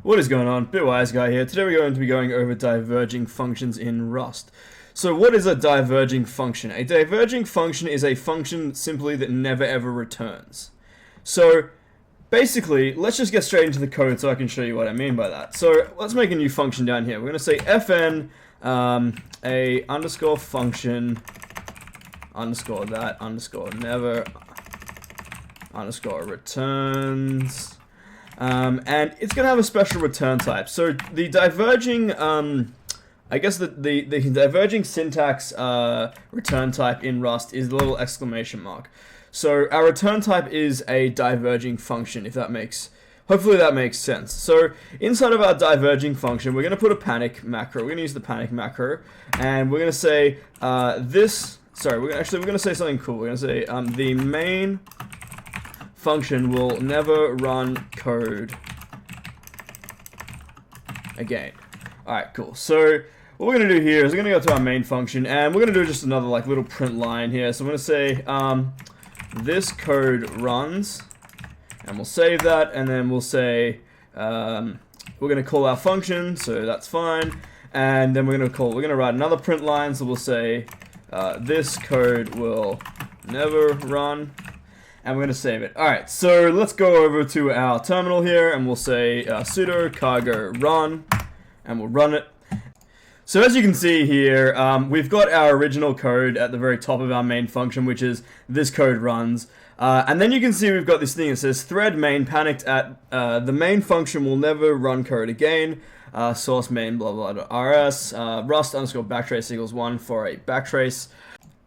What is going on? ABitWiseGuy here. Today we're going to be going over diverging functions in Rust. So what is a diverging function? A diverging function is a function simply that never ever returns. So basically, let's just get straight into the code so I can show you what I mean by that. So let's make a new function down here. We're going to say fn a underscore function underscore that underscore never underscore returns. And it's going to have a special return type. So the diverging, I guess the diverging syntax return type in Rust is the little exclamation mark. So our return type is a diverging function, if that makes, hopefully that makes sense. So inside of our diverging function, we're going to put a panic macro. We're going to use the panic macro, and we're going to say we're going to say something cool. We're going to say the main function will never run code again. Alright, cool. So what we're going to do here is we're going to go to our main function, and we're going to do just another like little print line here. So I'm going to say this code runs, and we'll save that, and then we'll say we're going to call our function, so that's fine. And then we're going to write another print line, so we'll say this code will never run. And we're going to save it. Alright, so let's go over to our terminal here, and we'll say sudo cargo run, and we'll run it. So as you can see here, we've got our original code at the very top of our main function, which is this code runs. And then you can see we've got this thing that says thread main panicked at the main function will never run code again. Source main blah blah blah rs rust underscore backtrace equals 1 for a backtrace.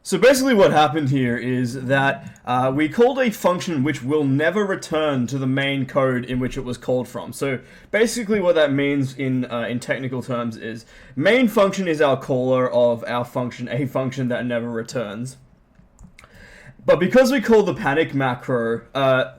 So basically what happened here is that we called a function which will never return to the main code in which it was called from. So basically what that means in technical terms is main function is our caller of our function, a function that never returns. But because we called the panic macro,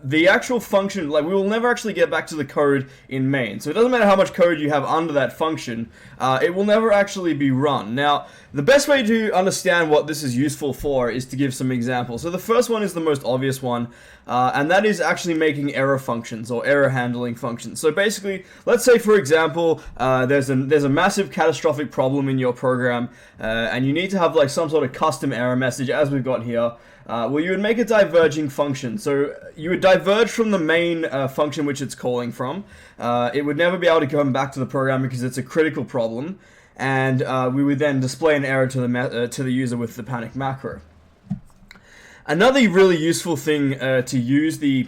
the actual function, like we will never actually get back to the code in main. So it doesn't matter how much code you have under that function, it will never actually be run. Now, the best way to understand what this is useful for is to give some examples. So the first one is the most obvious one, and that is actually making error functions or error handling functions. So basically, let's say for example, there's a massive catastrophic problem in your program, and you need to have like some sort of custom error message as we've got here. Well, you would make a diverging function. So you would diverge from the main function which it's calling from. It would never be able to come back to the program because it's a critical problem, and we would then display an error to the user with the panic macro. Another really useful thing to use the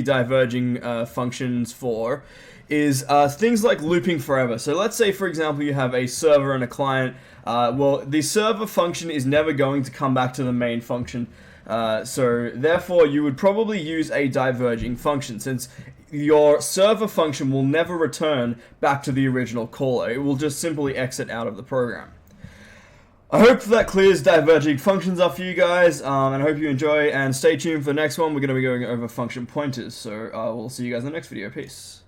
diverging functions for is things like looping forever. So let's say, for example, you have a server and a client. Well, the server function is never going to come back to the main function. So therefore, you would probably use a diverging function, since your server function will never return back to the original caller. It will just simply exit out of the program. I hope that clears diverging functions up for you guys, and I hope you enjoy, and stay tuned for the next one. We're going to be going over function pointers, so we'll see you guys in the next video. Peace.